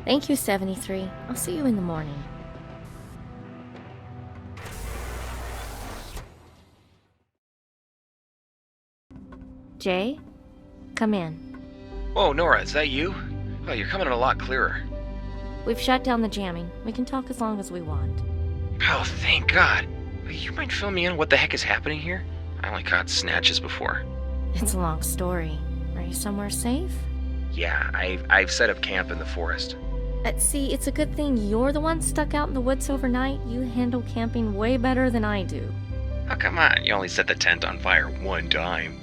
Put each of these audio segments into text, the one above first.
Thank you, 73. I'll see you in the morning. Jay? Come in. Whoa, Nora, is that you? Oh, you're coming in a lot clearer. We've shut down the jamming. We can talk as long as we want. Oh, thank God. You mind filling me in what the heck is happening here? I only caught snatches before. It's a long story. Are you somewhere safe? Yeah, I've set up camp in the forest. See, it's a good thing you're the one stuck out in the woods overnight. You handle camping way better than I do. Oh, come on. You only set the tent on fire one time.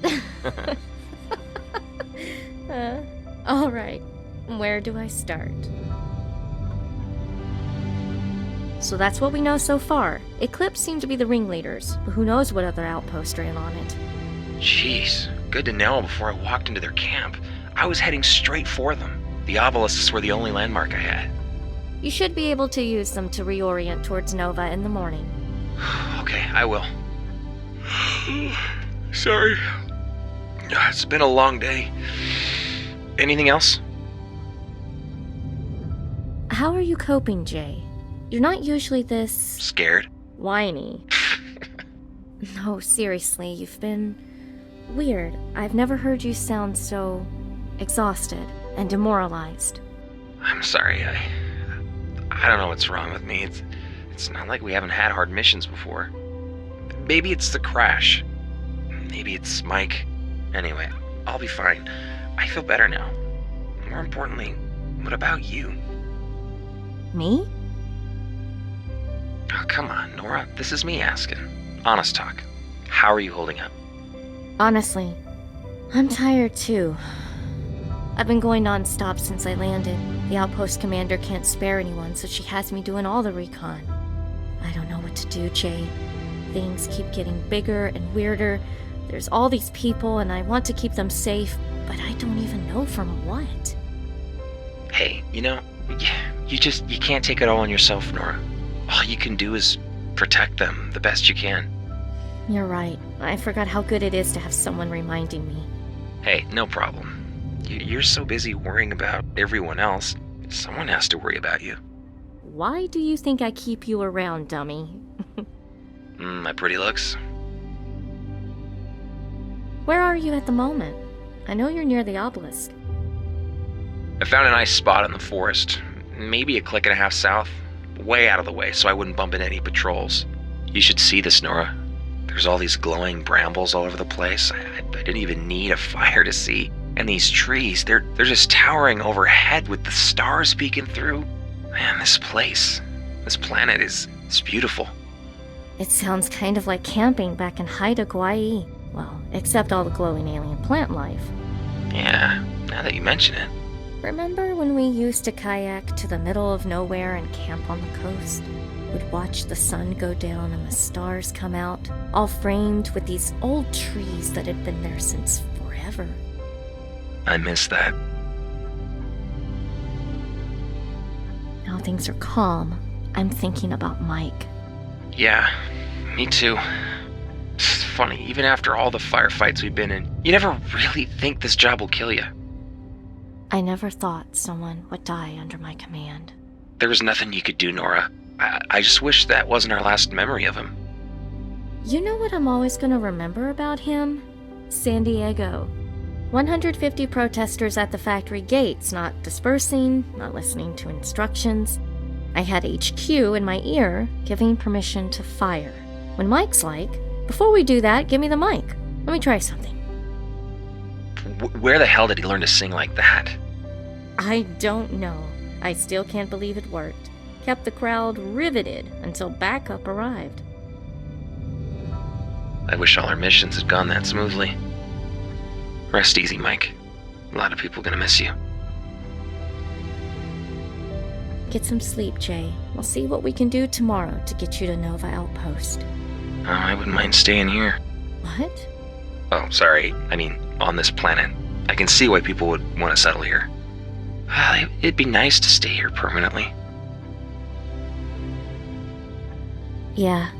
All right. Where do I start? So that's what we know so far. Eclipse seem to be the ringleaders, but who knows what other outposts are in on it. Jeez, good to know before I walked into their camp. I was heading straight for them. The obelisks were the only landmark I had. You should be able to use them to reorient towards Nova in the morning. Okay, I will. Sorry. It's been a long day. Anything else? How are you coping, Jay? You're not usually this... Scared? whiny. No, seriously, you've been... weird. I've never heard you sound so... exhausted and demoralized. I'm sorry, I don't know what's wrong with me. It's not like we haven't had hard missions before. Maybe it's the crash. Maybe it's Mike. Anyway, I'll be fine. I feel better now. More importantly, what about you? Me? Oh, come on, Nora. This is me asking. Honest talk. How are you holding up? Honestly, I'm tired too. I've been going non-stop since I landed. The outpost commander can't spare anyone, so she has me doing all the recon. I don't know what to do, Jay. Things keep getting bigger and weirder. There's all these people, and I want to keep them safe, but I don't even know from what. Hey, you can't take it all on yourself, Nora. All you can do is protect them the best you can. You're right. I forgot how good it is to have someone reminding me. Hey, no problem. You're so busy worrying about everyone else, someone has to worry about you. Why do you think I keep you around, dummy? My pretty looks? Where are you at the moment? I know you're near the obelisk. I found a nice spot in the forest, maybe a click and a half south, way out of the way so I wouldn't bump into any patrols. You should see this, Nora. There's all these glowing brambles all over the place. I didn't even need a fire to see. And these trees, they're just towering overhead with the stars peeking through. Man, this planet is beautiful. It sounds kind of like camping back in Haida, Gwaii. Well, except all the glowing alien plant life. Yeah, now that you mention it. Remember when we used to kayak to the middle of nowhere and camp on the coast? Would watch the sun go down and the stars come out, all framed with these old trees that had been there since forever. I miss that. Now things are calm. I'm thinking about Mike. Yeah, me too. It's funny, even after all the firefights we've been in, you never really think this job will kill you. I never thought someone would die under my command. There was nothing you could do, Nora. I just wish that wasn't our last memory of him. You know what I'm always going to remember about him? San Diego. 150 protesters at the factory gates, not dispersing, not listening to instructions. I had HQ in my ear, giving permission to fire. When Mike's like, before we do that, give me the mic. Let me try something. Where the hell did he learn to sing like that? I don't know. I still can't believe it worked. Kept the crowd riveted until backup arrived. I wish all our missions had gone that smoothly. Rest easy, Mike. A lot of people gonna miss you. Get some sleep, Jay. We'll see what we can do tomorrow to get you to Nova Outpost. Oh, I wouldn't mind staying here. What? Oh, sorry. I mean, on this planet. I can see why people would want to settle here. It'd be nice to stay here permanently. Yeah,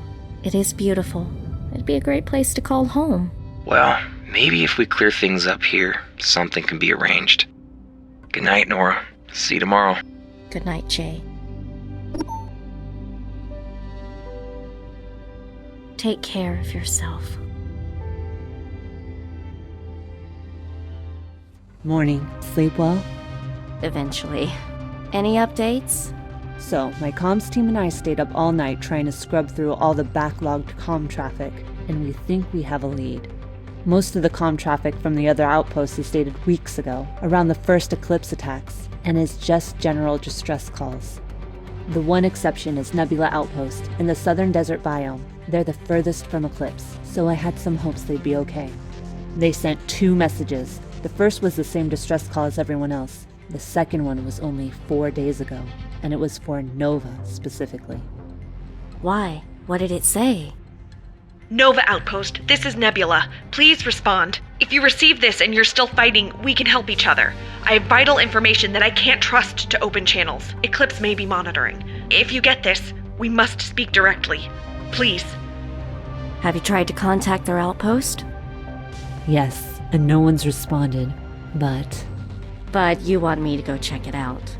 it is beautiful. It'd be a great place to call home. Well, maybe if we clear things up here, something can be arranged. Good night, Nora. See you tomorrow. Good night, Jay. Take care of yourself. Morning. Sleep well? Eventually. Any updates? So, my comms team and I stayed up all night trying to scrub through all the backlogged comm traffic, and we think we have a lead. Most of the comm traffic from the other outposts is dated weeks ago, around the first Eclipse attacks, and is just general distress calls. The one exception is Nebula Outpost in the southern desert biome. They're the furthest from Eclipse, so I had some hopes they'd be okay. They sent 2 messages. The first was the same distress call as everyone else. The second one was only 4 days ago, and it was for Nova specifically. Why? What did it say? Nova Outpost, this is Nebula. Please respond. If you receive this and you're still fighting, we can help each other. I have vital information that I can't trust to open channels. Eclipse may be monitoring. If you get this, we must speak directly. Please. Have you tried to contact their outpost? Yes, and no one's responded, but you want me to go check it out.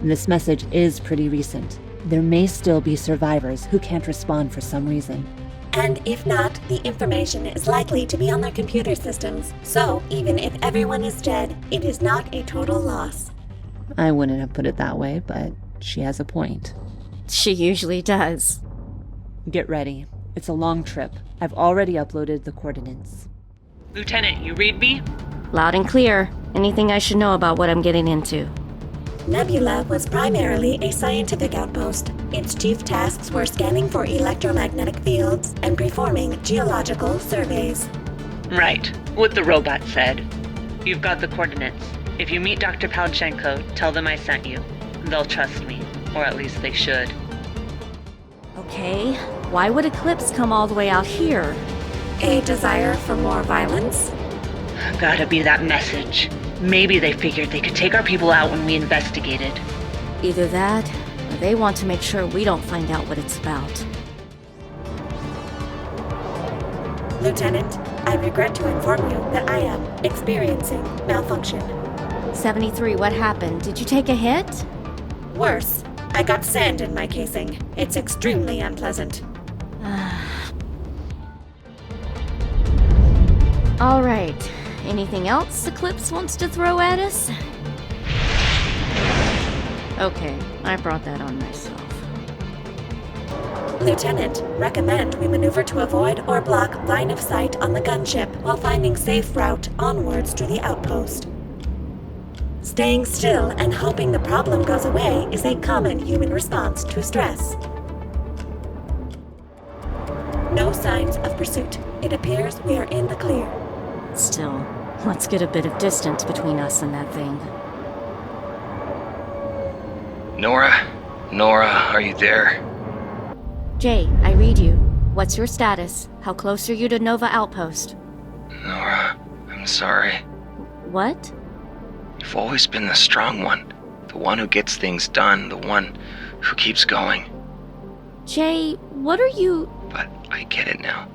this message is pretty recent. There may still be survivors who can't respond for some reason. And if not, the information is likely to be on their computer systems. So, even if everyone is dead, it is not a total loss. I wouldn't have put it that way, but she has a point. She usually does. Get ready. It's a long trip. I've already uploaded the coordinates. Lieutenant, you read me? Loud and clear. Anything I should know about what I'm getting into? Nebula was primarily a scientific outpost. Its chief tasks were scanning for electromagnetic fields and performing geological surveys. Right. What the robot said. You've got the coordinates. If you meet Dr. Palchenko, tell them I sent you. They'll trust me. Or at least they should. Okay. Why would Eclipse come all the way out here? A desire for more violence? Gotta be that message. Maybe they figured they could take our people out when we investigated. Either that, or they want to make sure we don't find out what it's about. Lieutenant, I regret to inform you that I am experiencing malfunction. 73, what happened? Did you take a hit? Worse, I got sand in my casing. It's extremely unpleasant. All right. Anything else Eclipse wants to throw at us? Okay, I brought that on myself. Lieutenant, recommend we maneuver to avoid or block line of sight on the gunship while finding safe route onwards to the outpost. Staying still and hoping the problem goes away is a common human response to stress. No signs of pursuit. It appears we are in the clear. Still, let's get a bit of distance between us and that thing. Nora? Nora, are you there? Jay, I read you. What's your status? How close are you to Nova Outpost? Nora, I'm sorry. What? You've always been the strong one. The one who gets things done. The one who keeps going. Jay, what are you... But I get it now.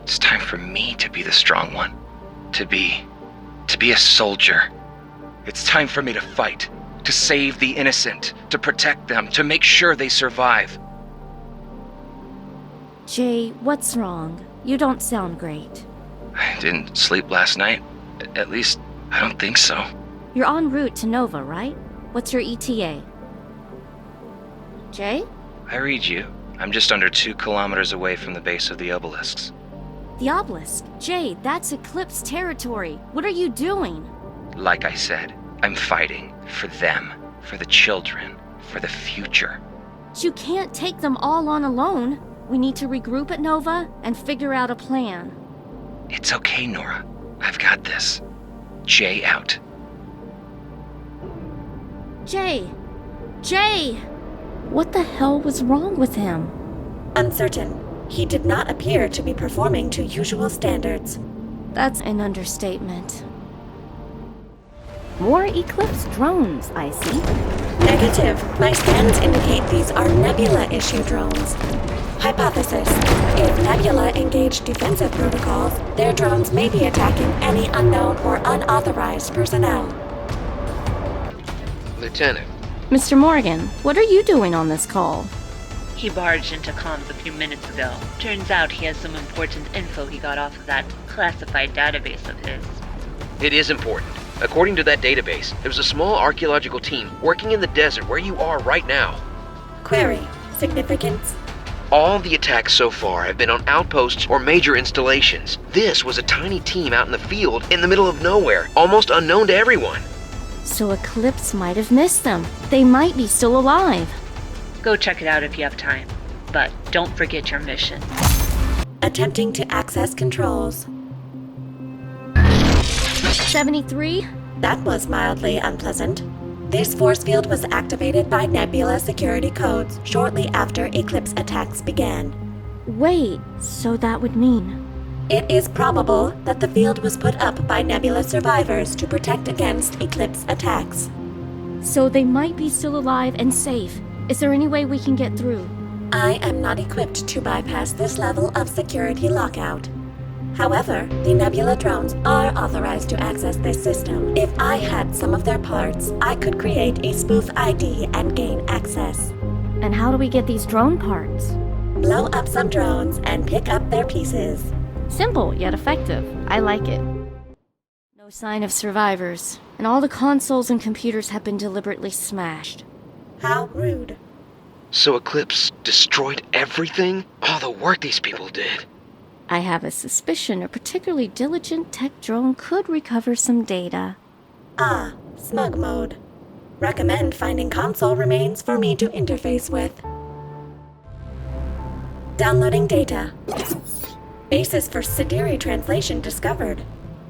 It's time for me to be the strong one. To be a soldier. It's time for me to fight. To save the innocent. To protect them. To make sure they survive. Jay, what's wrong? You don't sound great. I didn't sleep last night. At least, I don't think so. You're en route to Nova, right? What's your ETA? Jay? I read you. I'm just under 2 kilometers away from the base of the obelisks. The obelisk? Jay, that's Eclipse territory. What are you doing? Like I said, I'm fighting for them, for the children, for the future. You can't take them all on alone. We need to regroup at Nova and figure out a plan. It's okay, Nora. I've got this. Jay out. Jay! Jay! What the hell was wrong with him? Uncertain. He did not appear to be performing to usual standards. That's an understatement. More Eclipse drones, I see. Negative. My scans indicate these are Nebula-issue drones. Hypothesis. If Nebula engaged defensive protocols, their drones may be attacking any unknown or unauthorized personnel. Lieutenant, Mr. Morgan, what are you doing on this call? He barged into comms a few minutes ago. Turns out he has some important info he got off of that classified database of his. It is important. According to that database, there's a small archaeological team working in the desert where you are right now. Query. Significance? All the attacks so far have been on outposts or major installations. This was a tiny team out in the field in the middle of nowhere, almost unknown to everyone. So Eclipse might have missed them. They might be still alive. Go check it out if you have time. But don't forget your mission. Attempting to access controls. 73? That was mildly unpleasant. This force field was activated by Nebula security codes shortly after Eclipse attacks began. Wait, so that would mean... It is probable that the field was put up by Nebula survivors to protect against Eclipse attacks. So they might be still alive and safe. Is there any way we can get through? I am not equipped to bypass this level of security lockout. However, the Nebula drones are authorized to access this system. If I had some of their parts, I could create a spoof ID and gain access. And how do we get these drone parts? Blow up some drones and pick up their pieces. Simple, yet effective. I like it. No sign of survivors, and all the consoles and computers have been deliberately smashed. How rude. So Eclipse destroyed everything? All the work these people did. I have a suspicion a particularly diligent tech drone could recover some data. Ah, smug mode. Recommend finding console remains for me to interface with. Downloading data. Basis for Sidiri translation discovered.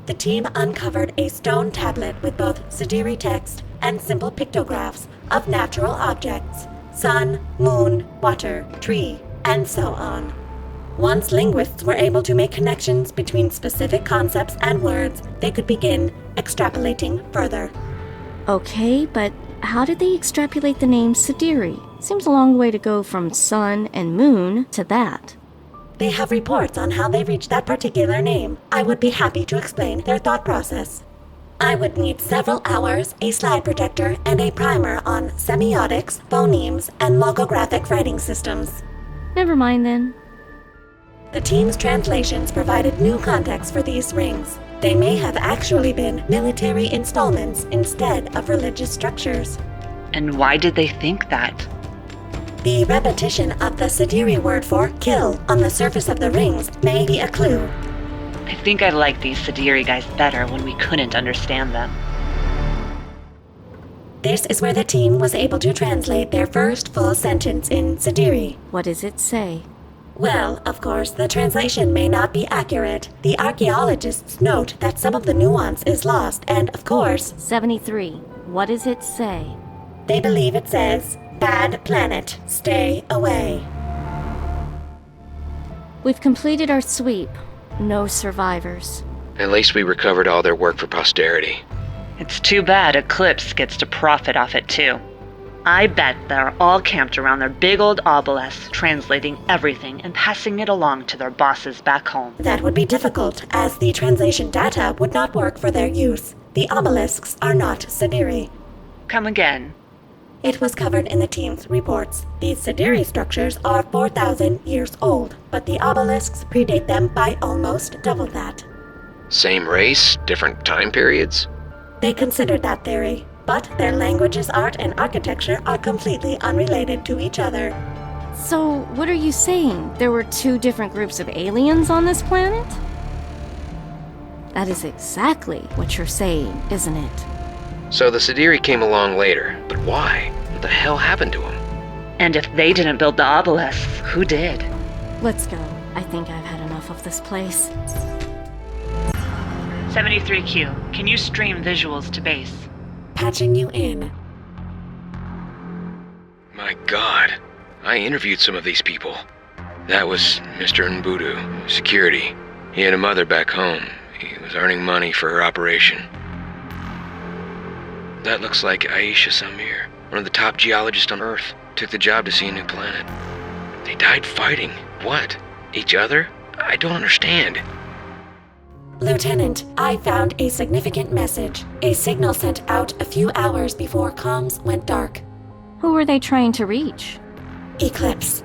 The team uncovered a stone tablet with both Sidiri text and simple pictographs of natural objects: sun, moon, water, tree, and so on. Once linguists were able to make connections between specific concepts and words, they could begin extrapolating further. Okay, but how did they extrapolate the name Sidiri? Seems a long way to go from sun and moon to that. They have reports on how they reached that particular name. I would be happy to explain their thought process. I would need several hours, a slide projector, and a primer on semiotics, phonemes, and logographic writing systems. Never mind then. The team's translations provided new context for these rings. They may have actually been military installments instead of religious structures. And why did they think that? The repetition of the Sidiri word for kill on the surface of the rings may be a clue. I think I liked these Sidiri guys better when we couldn't understand them. This is where the team was able to translate their first full sentence in Sidiri. What does it say? Well, of course, the translation may not be accurate. The archaeologists note that some of the nuance is lost, and of course, 73. What does it say? they believe it says, "Bad planet, stay away." We've completed our sweep. No survivors. At least we recovered all their work for posterity. It's too bad Eclipse gets to profit off it too. I bet they're all camped around their big old obelisks, translating everything and passing it along to their bosses back home. That would be difficult, as the translation data would not work for their use. The obelisks are not Sidiri. Come again. It was covered in the team's reports. These Sidiri structures are 4,000 years old, but the obelisks predate them by almost double that. Same race, different time periods? They considered that theory, but their languages, art, and architecture are completely unrelated to each other. So, what are you saying? There were two different groups of aliens on this planet? That is exactly what you're saying, isn't it? So the Sidiri came along later, but why? What the hell happened to them? And if they didn't build the obelisks, who did? Let's go. I think I've had enough of this place. 73Q, can you stream visuals to base? Patching you in. My God, I interviewed some of these people. That was Mr. Nbudu, security. He had a mother back home. He was earning money for her operation. That looks like Aisha Samir, one of the top geologists on Earth. Took the job to see a new planet. They died fighting. What? Each other? I don't understand. Lieutenant, I found a significant message. A signal sent out a few hours before comms went dark. Who were they trying to reach? Eclipse.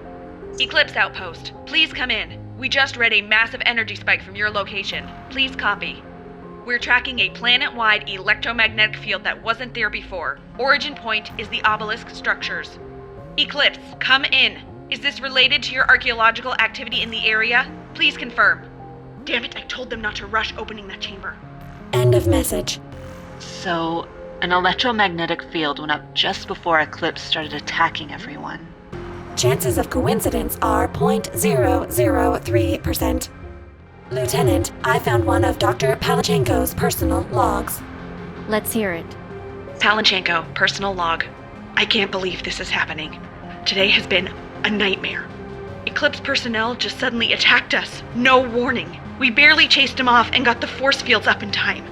Eclipse Outpost, please come in. We just read a massive energy spike from your location. Please copy. We're tracking a planet-wide electromagnetic field that wasn't there before. Origin point is the obelisk structures. Eclipse, come in. Is this related to your archaeological activity in the area? Please confirm. Damn it, I told them not to rush opening that chamber. End of message. So, an electromagnetic field went up just before Eclipse started attacking everyone. Chances of coincidence are 0.003%. Lieutenant, I found one of Dr. Palachenko's personal logs. Let's hear it. Palanchenko, personal log. I can't believe this is happening. Today has been a nightmare. Eclipse personnel just suddenly attacked us. No warning. We barely chased them off and got the force fields up in time.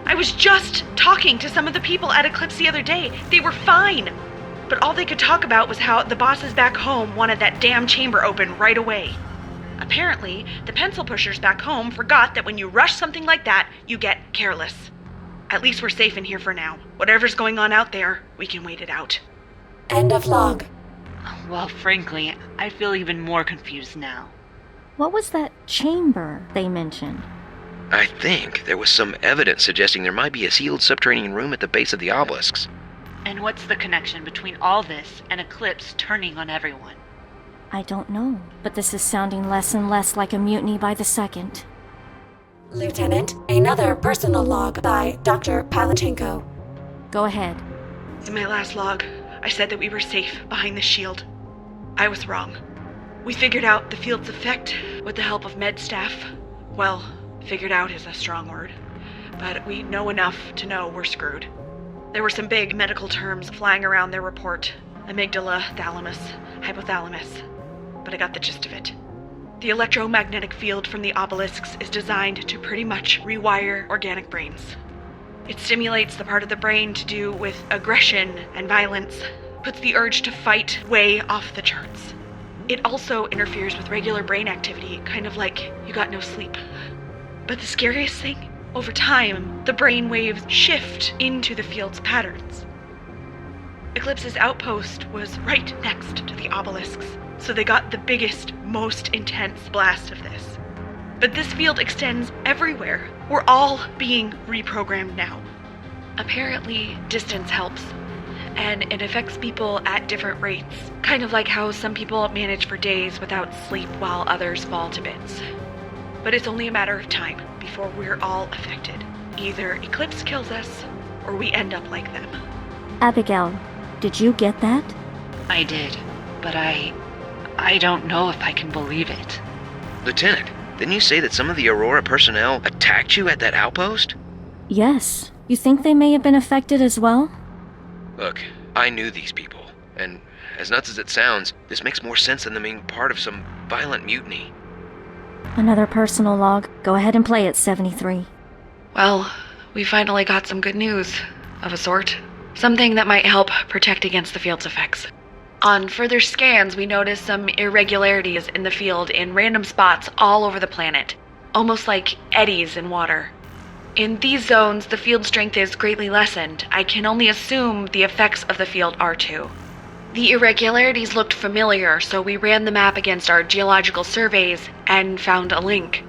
I was just talking to some of the people at Eclipse the other day. They were fine. But all they could talk about was how the bosses back home wanted that damn chamber open right away. Apparently, the pencil pushers back home forgot that when you rush something like that, you get careless. At least we're safe in here for now. Whatever's going on out there, we can wait it out. End of log. Well, frankly, I feel even more confused now. What was that chamber they mentioned? I think there was some evidence suggesting there might be a sealed subterranean room at the base of the obelisks. And what's the connection between all this and Eclipse turning on everyone? I don't know, but this is sounding less and less like a mutiny by the second. Lieutenant, another personal log by Dr. Palachenko. Go ahead. In my last log, I said that we were safe behind the shield. I was wrong. We figured out the field's effect with the help of med staff. Well, figured out is a strong word, but we know enough to know we're screwed. There were some big medical terms flying around their report. Amygdala, thalamus, hypothalamus. But I got the gist of it. The electromagnetic field from the obelisks is designed to pretty much rewire organic brains. It stimulates the part of the brain to do with aggression and violence, puts the urge to fight way off the charts. It also interferes with regular brain activity, kind of like you got no sleep. But the scariest thing? Over time, the brain waves shift into the field's patterns. Eclipse's outpost was right next to the obelisks, so they got the biggest, most intense blast of this. But this field extends everywhere. We're all being reprogrammed now. Apparently, distance helps, and it affects people at different rates, kind of like how some people manage for days without sleep while others fall to bits. But it's only a matter of time before we're all affected. Either Eclipse kills us, or we end up like them. Abigail, did you get that? I did, but I don't know if I can believe it. Lieutenant, didn't you say that some of the Aurora personnel attacked you at that outpost? Yes. You think they may have been affected as well? Look, I knew these people, and as nuts as it sounds, this makes more sense than them being part of some violent mutiny. Another personal log. Go ahead and play it, 73. Well, we finally got some good news, of a sort. Something that might help protect against the field's effects. On further scans, we noticed some irregularities in the field in random spots all over the planet, almost like eddies in water. In these zones, the field strength is greatly lessened. I can only assume the effects of the field are too. The irregularities looked familiar, so we ran the map against our geological surveys and found a link.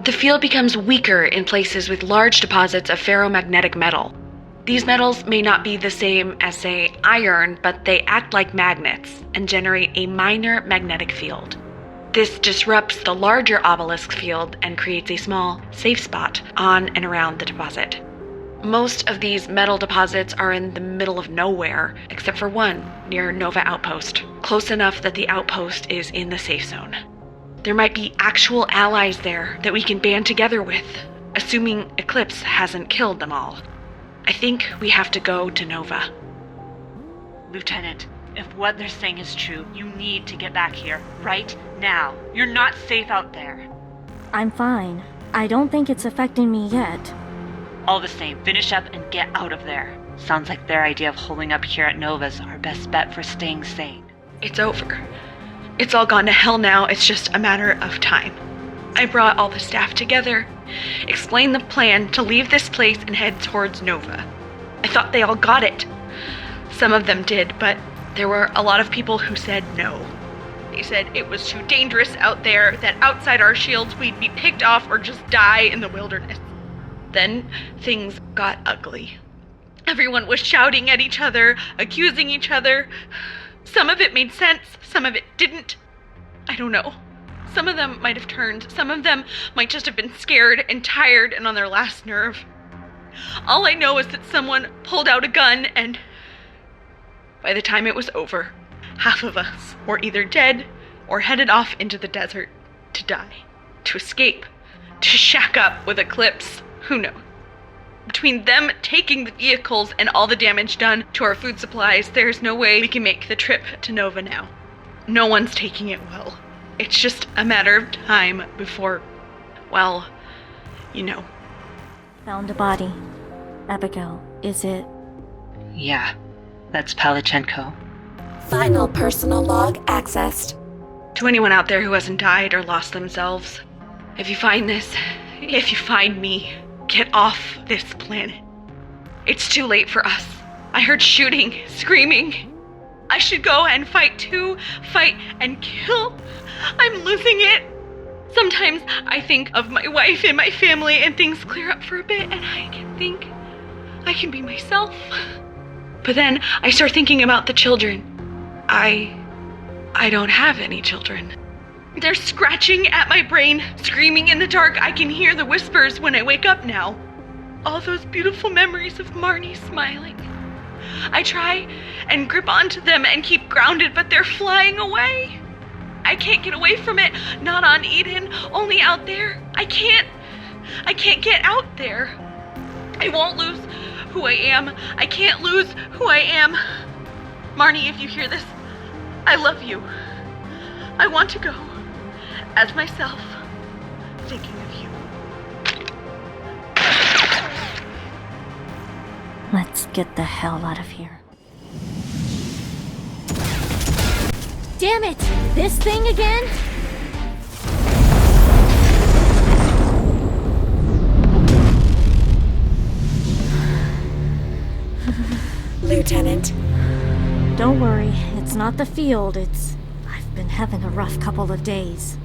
The field becomes weaker in places with large deposits of ferromagnetic metal. These metals may not be the same as, say, iron, but they act like magnets and generate a minor magnetic field. This disrupts the larger obelisk field and creates a small, safe spot on and around the deposit. Most of these metal deposits are in the middle of nowhere, except for one near Nova Outpost, close enough that the outpost is in the safe zone. There might be actual allies there that we can band together with, assuming Eclipse hasn't killed them all. I think we have to go to Nova. Lieutenant, if what they're saying is true, you need to get back here, right now. You're not safe out there. I'm fine. I don't think it's affecting me yet. All the same, finish up and get out of there. Sounds like their idea of holding up here at Nova's our best bet for staying sane. It's over. It's all gone to hell now. It's just a matter of time. I brought all the staff together, explained the plan to leave this place and head towards Nova. I thought they all got it. Some of them did, but There were a lot of people who said no. They said it was too dangerous out there, that outside our shields we'd be picked off or just die in the wilderness. Then things got ugly. Everyone was shouting at each other, accusing each other. Some of it made sense, some of it didn't. I don't know. Some of them might have turned. Some of them might just have been scared and tired and on their last nerve. All I know is that someone pulled out a gun and by the time it was over, half of us were either dead or headed off into the desert to die, to escape, to shack up with Eclipse. Who knows? Between them taking the vehicles and all the damage done to our food supplies, there's no way we can make the trip to Nova now. No one's taking it well. It's just a matter of time before, well, you know. Found a body. Abigail, is it? Yeah, that's Palachenko. Final personal log accessed. To anyone out there who hasn't died or lost themselves, if you find this, if you find me, get off this planet. It's too late for us. I heard shooting, screaming. I should go and fight too, fight and kill. I'm losing it. Sometimes I think of my wife and my family and things clear up for a bit and I can think I can be myself. But then I start thinking about the children. I don't have any children. They're scratching at my brain, screaming in the dark. I can hear the whispers when I wake up now. All those beautiful memories of Marnie smiling. I try and grip onto them and keep grounded, but they're flying away. I can't get away from it. Not on Eden, only out there. I can't get out there. I won't lose who I am. I can't lose who I am. Marnie, if you hear this, I love you. I want to go as myself, thinking of you. Let's get the hell out of here. Damn it! This thing again? Lieutenant. Don't worry, it's not the field, I've been having a rough couple of days.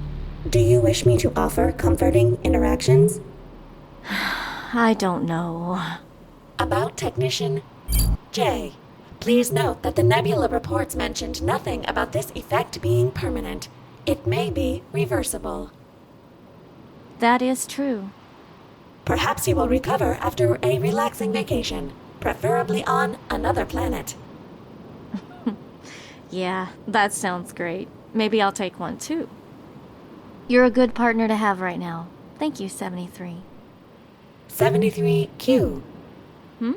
Do you wish me to offer comforting interactions? I don't know. About Technician J. Please note that the nebula reports mentioned nothing about this effect being permanent. It may be reversible. That is true. Perhaps you will recover after a relaxing vacation, preferably on another planet. Yeah, that sounds great. Maybe I'll take one too. You're a good partner to have right now. Thank you, 73. 73Q. Hmm?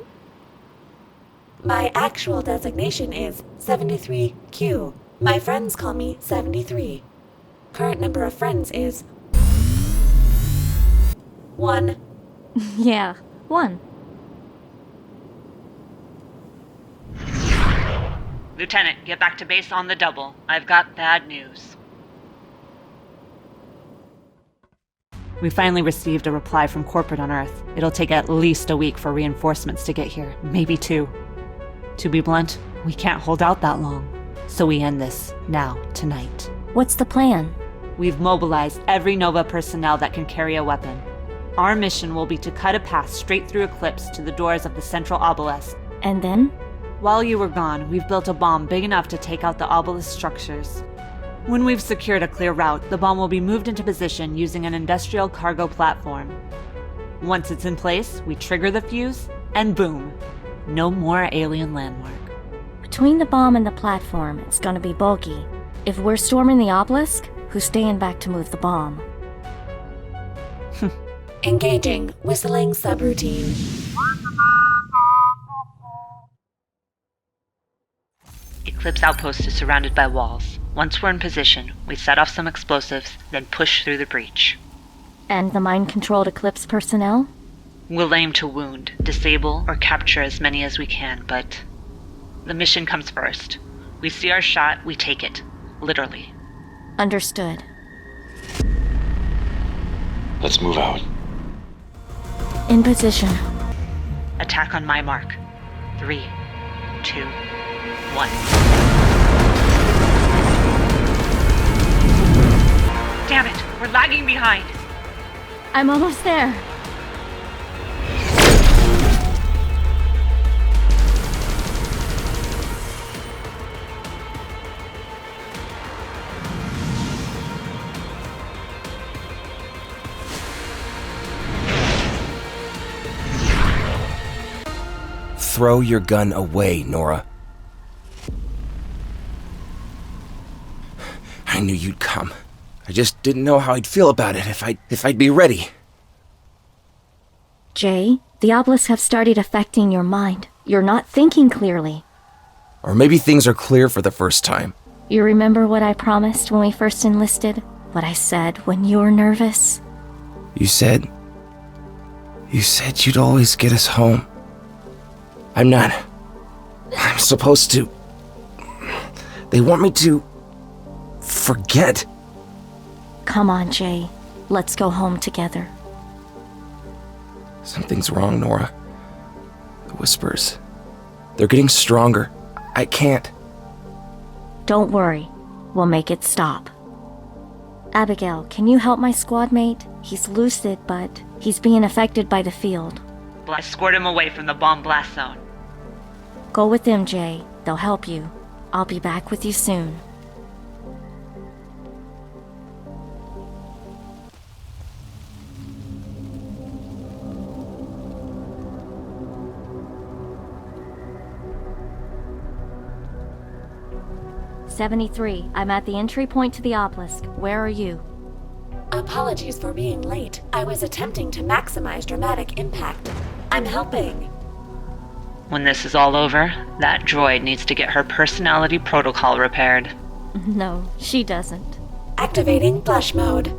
My actual designation is 73Q. My friends call me 73. Current number of friends is 1. Yeah, 1. Lieutenant, get back to base on the double. I've got bad news. We finally received a reply from corporate on Earth. It'll take at least a week for reinforcements to get here, maybe 2. To be blunt, we can't hold out that long. So we end this, now, tonight. What's the plan? We've mobilized every Nova personnel that can carry a weapon. Our mission will be to cut a path straight through Eclipse to the doors of the central obelisk. And then? While you were gone, we've built a bomb big enough to take out the obelisk structures. When we've secured a clear route, the bomb will be moved into position using an industrial cargo platform. Once it's in place, we trigger the fuse, and boom, no more alien landmark. Between the bomb and the platform, it's gonna be bulky. If we're storming the obelisk, who's staying back to move the bomb? Engaging whistling subroutine. Eclipse Outpost is surrounded by walls. Once we're in position, we set off some explosives, then push through the breach. And the mind-controlled Eclipse personnel? We'll aim to wound, disable, or capture as many as we can, but the mission comes first. We see our shot, we take it. Literally. Understood. Let's move out. In position. Attack on my mark. 3, 2, 1. lagging behind. I'm almost there. Throw your gun away, Nora. I knew you'd come. I just didn't know how I'd feel about it, if I'd be ready. Jay, the obelisks have started affecting your mind. You're not thinking clearly. Or maybe things are clear for the first time. You remember what I promised when we first enlisted? What I said when you were nervous? You said you'd always get us home. I'm supposed to... They want me to... forget. Come on, Jay. Let's go home together. Something's wrong, Nora. The whispers. They're getting stronger. I can't. Don't worry. We'll make it stop. Abigail, can you help my squad mate? He's lucid, but he's being affected by the field. Escort him away from the bomb blast zone. Go with them, Jay. They'll help you. I'll be back with you soon. "73, I'm at the entry point to the obelisk. Where are you?" Apologies for being late. I was attempting to maximize dramatic impact. I'm helping. When this is all over, that droid needs to get her personality protocol repaired. No, she doesn't. Activating flush mode.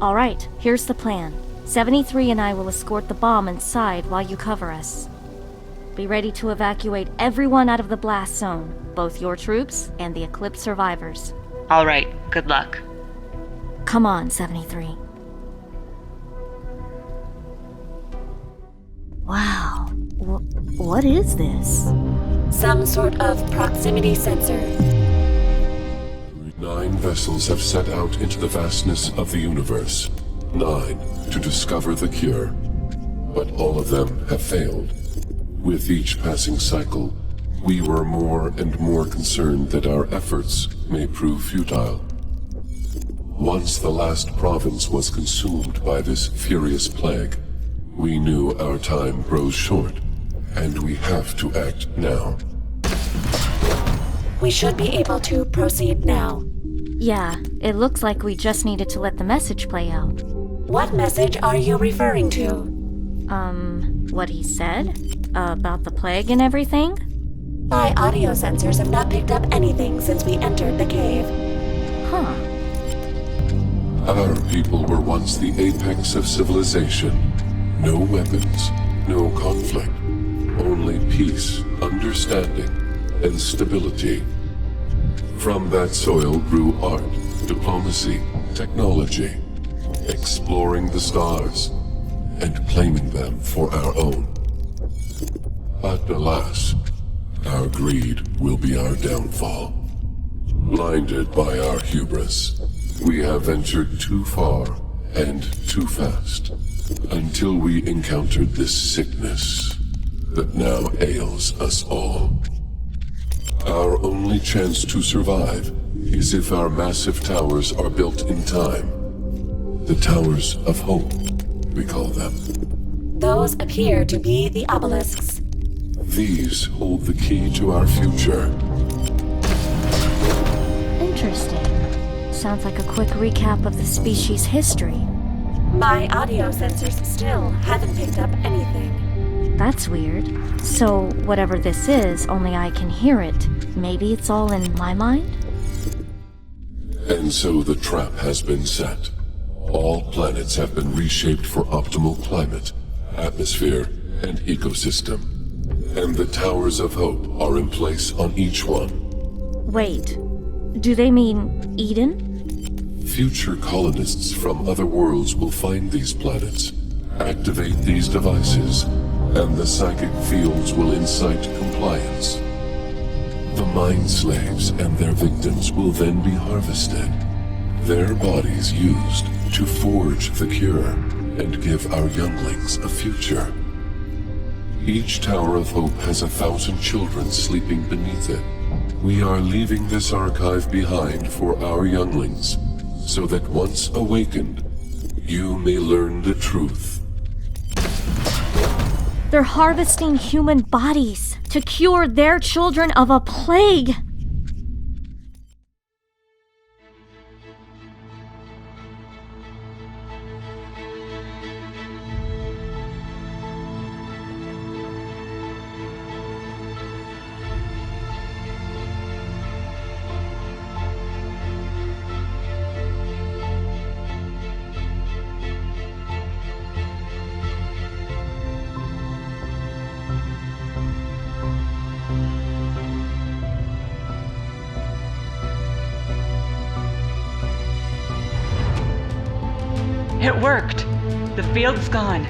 All right, here's the plan. 73 and I will escort the bomb inside while you cover us. Be ready to evacuate everyone out of the blast zone, both your troops and the Eclipse survivors. All right, good luck. Come on, 73. Wow, what is this? Some sort of proximity sensor. 9 vessels have set out into the vastness of the universe. 9 to discover the cure. But all of them have failed. With each passing cycle, we were more and more concerned that our efforts may prove futile. Once the last province was consumed by this furious plague, we knew our time grows short, and we have to act now. We should be able to proceed now. Yeah, it looks like we just needed to let the message play out. What message are you referring to? What he said? About the plague and everything? My audio sensors have not picked up anything since we entered the cave. Huh. Our people were once the apex of civilization. No weapons, no conflict, only peace, understanding, and stability. From that soil grew art, diplomacy, technology, exploring the stars, and claiming them for our own. But alas, our greed will be our downfall. Blinded by our hubris, we have ventured too far and too fast, until we encountered this sickness that now ails us all. Our only chance to survive is if our massive towers are built in time. The Towers of Hope, we call them. Those appear to be the obelisks. These hold the key to our future. Interesting. Sounds like a quick recap of the species' history. My audio sensors still haven't picked up anything. That's weird. So, whatever this is, only I can hear it. Maybe it's all in my mind? And so the trap has been set. All planets have been reshaped for optimal climate, atmosphere, and ecosystem. And the Towers of Hope are in place on each one. Wait, do they mean Eden? Future colonists from other worlds will find these planets, activate these devices, and the psychic fields will incite compliance. The mind slaves and their victims will then be harvested, their bodies used to forge the cure and give our younglings a future. Each Tower of Hope has 1,000 children sleeping beneath it. We are leaving this archive behind for our younglings, so that once awakened, you may learn the truth. They're harvesting human bodies to cure their children of a plague. It worked. The field's gone.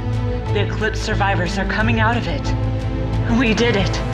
The eclipse survivors are coming out of it. We did it.